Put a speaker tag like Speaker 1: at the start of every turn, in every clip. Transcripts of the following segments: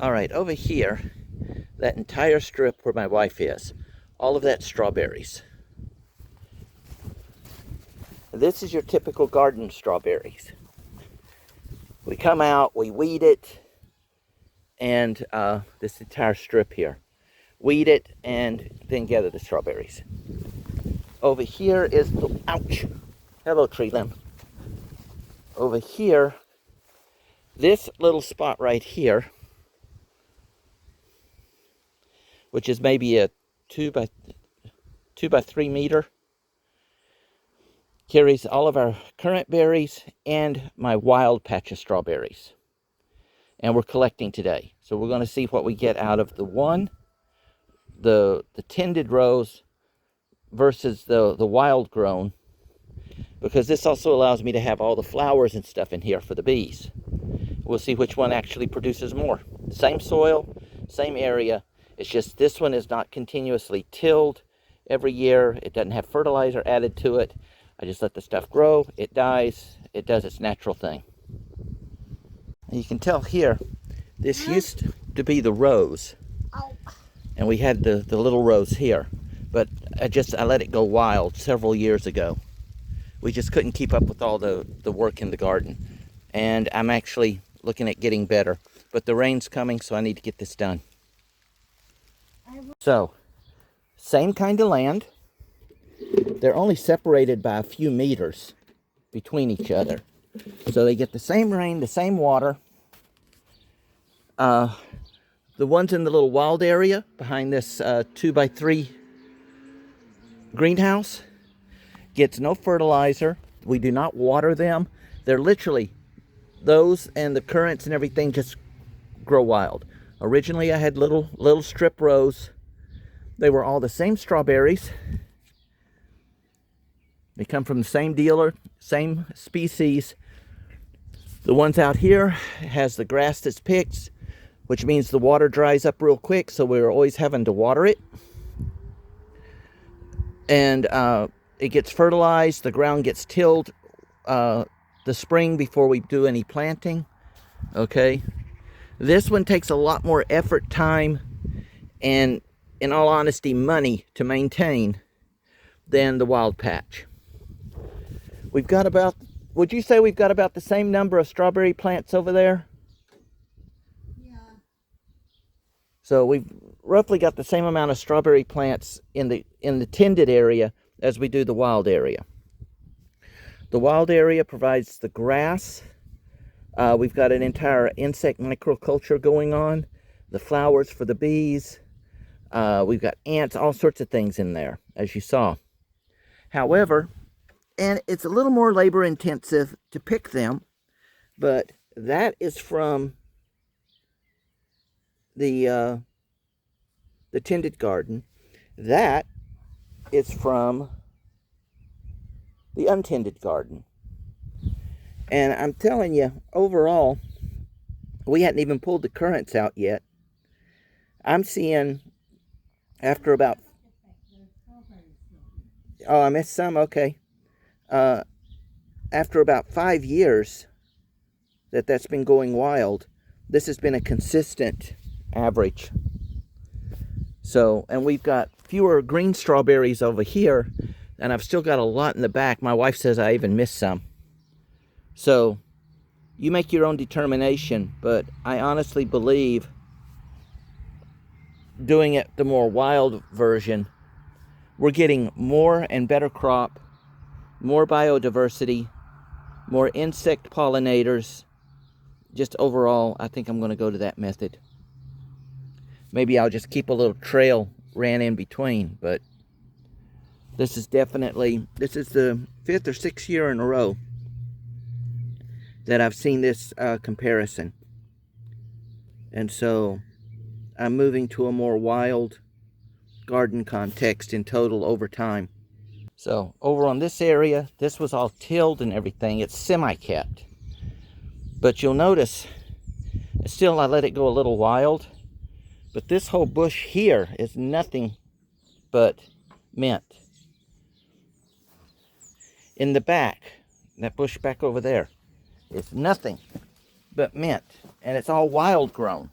Speaker 1: All right, over here, that entire strip where my wife is, all of that's strawberries. This is your typical garden strawberries. We come out, we weed it, and this entire strip here. Weed it, and then gather the strawberries. Over here is the, ouch, hello tree limb. Over here, this little spot right here, which is maybe a 2 by 3 meter, carries all of our currant berries and my wild patch of strawberries. And we're collecting today. So we're going to see what we get out of the tended rows versus the wild grown, because this also allows me to have all the flowers and stuff in here for the bees. We'll see which one actually produces more. Same soil, same area. It's just this one is not continuously tilled every year. It doesn't have fertilizer added to it. I just let the stuff grow. It dies. It does its natural thing. And you can tell here, this used to be the rows. And we had the little rows here. But I let it go wild several years ago. We just couldn't keep up with all the work in the garden. And I'm actually looking at getting better. But the rain's coming, so I need to get this done. So, same kind of land. They're only separated by a few meters between each other. So they get the same rain, the same water. The ones in the little wild area behind this 2 by 3 greenhouse gets no fertilizer. We do not water them. They're literally, those and the currants and everything just grow wild. Originally I had little strip rows. They were all the same strawberries. They come from the same dealer, same species. The ones out here has the grass that's picked, which means the water dries up real quick, so we're always having to water it. And it gets fertilized, the ground gets tilled the spring before we do any planting. Okay. This one takes a lot more effort, time, and in all honesty, money to maintain than the wild patch. We've got about, would you say we've got about the same number of strawberry plants over there?
Speaker 2: Yeah.
Speaker 1: So we've roughly got the same amount of strawberry plants in the tended area as we do the wild area. The wild area provides the grass. We've got an entire insect microculture going on, the flowers for the bees. We've got ants, all sorts of things in there, as you saw. However, and it's a little more labor intensive to pick them, but that is from the tended garden. That is from the untended garden. And I'm telling you, overall, we hadn't even pulled the currants out yet. I'm seeing after about, oh, I missed some, okay. After about 5 years that's been going wild, this has been a consistent average. So, and we've got fewer green strawberries over here, and I've still got a lot in the back. My wife says I even missed some. So, you make your own determination, but I honestly believe doing it the more wild version, we're getting more and better crop, more biodiversity, more insect pollinators. Just overall, I think I'm going to go to that method. Maybe I'll just keep a little trail ran in between, but this is definitely, this is the 5th or 6th year in a row that I've seen this comparison. And so I'm moving to a more wild garden context in total over time. So over on this area, this was all tilled and everything. It's semi-kept. But you'll notice, still I let it go a little wild. But this whole bush here is nothing but mint. In the back, that bush back over there, is nothing but mint. And it's all wild grown.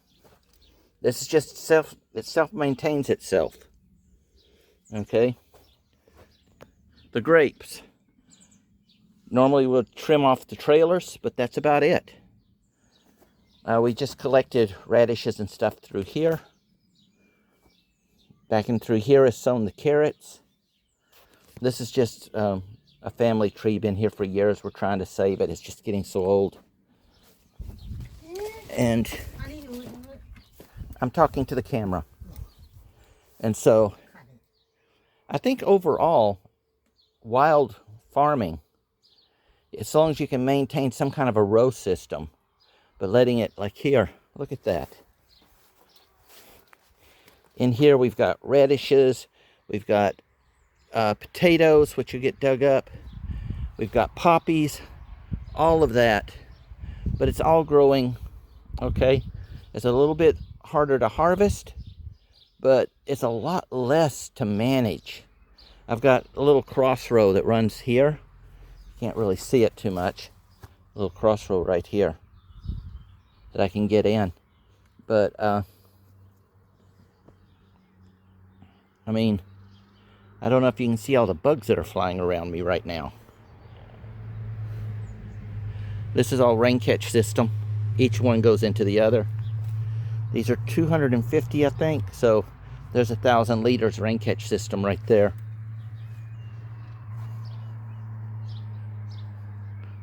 Speaker 1: This is just it self-maintains itself. Okay. The grapes. Normally we'll trim off the trailers, but that's about it. We just collected radishes and stuff through here. Back in through here is sown the carrots. This is just a family tree, been here for years. We're trying to save it. It's just getting so old. And I'm talking to the camera. And so I think overall, wild farming, as long as you can maintain some kind of a row system, but letting it, like here, look at that. In here we've got radishes, we've got potatoes, which will get dug up. We've got poppies, all of that. But it's all growing, okay? It's a little bit harder to harvest, but it's a lot less to manage. I've got a little crossrow that runs here. Can't really see it too much. A little crossrow right here that I can get in. But, I mean, I don't know if you can see all the bugs that are flying around me right now. This is all rain catch system. Each one goes into the other. These are 250, I think. So there's 1,000 liters rain catch system right there.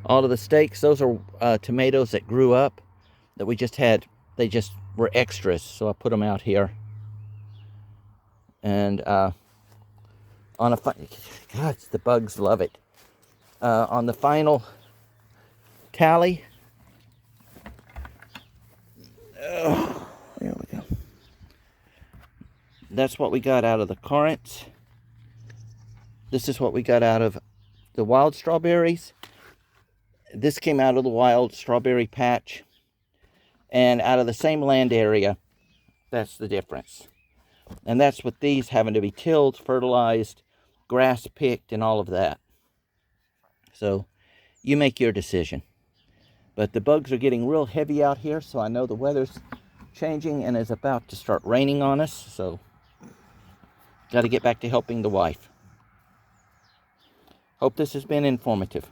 Speaker 1: All of the stakes, those are tomatoes that grew up that we just had. They just were extras, so I put them out here. And on a God, the bugs love it. On the final tally, there we go. That's what we got out of the currants. This is what we got out of the wild strawberries. This came out of the wild strawberry patch. And out of the same land area, that's the difference. And that's with these having to be tilled, fertilized, grass picked, and all of that. So you make your decision. But the bugs are getting real heavy out here, so I know the weather's changing and is about to start raining on us. So got to get back to helping the wife. Hope this has been informative.